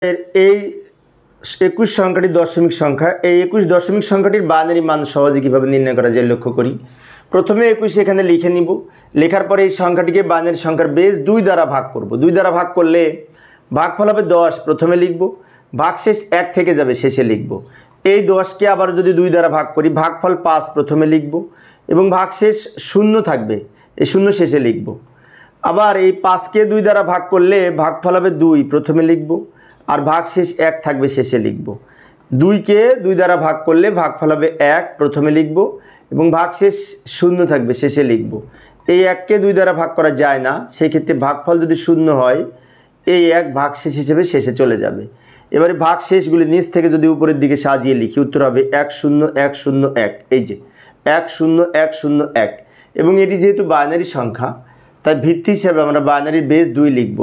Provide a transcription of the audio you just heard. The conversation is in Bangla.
এই 21 সংখ্যাটি দশমিক সংখ্যা। এই 21 দশমিক সংখ্যাটির বাইনারি মান সহজে কীভাবে নির্ণয় করা যায় লক্ষ্য করি। প্রথমে 21 এখানে লিখে নিব। লেখার পরে এই সংখ্যাটিকে বাইনারি সংখ্যার বেস 2 দ্বারা ভাগ করব। 2 দ্বারা ভাগ করলে ভাগফল হবে 10, প্রথমে লিখব। ভাগশেষ 1 থেকে যাবে, শেষে লিখব। এই 10কে আবার যদি 2 দ্বারা ভাগ করি, ভাগফল 5 প্রথমে লিখব এবং ভাগশেষ 0 থাকবে, এই 0 শেষে লিখব। আবার এই 5কে 2 দ্বারা ভাগ করলে ভাগফল হবে 2, প্রথমে লিখব। আর ভাগশেষ 1 থাকবে, শেষে লিখব। 2কে 2 দ্বারা ভাগ করলে ভাগফল হবে 1, প্রথমে লিখব এবং ভাগশেষ 0 থাকবে, শেষে লিখব। এই 1কে 2 দ্বারা ভাগ করা যায় না, সেই ক্ষেত্রে ভাগফল যদি 0 হয় এই 1 ভাগশেষ হিসেবে শেষে চলে যাবে। এবারে ভাগশেষগুলি নিচ থেকে যদি উপরের দিকে সাজিয়ে লিখি, উত্তর হবে 1 0 1 0 1। এই যে 1 0 1 0 1, এবং এটি যেহেতু বাইনারি সংখ্যা তাই ভিত্তি হিসাবে আমরা বাইনারির বেস 2 লিখব।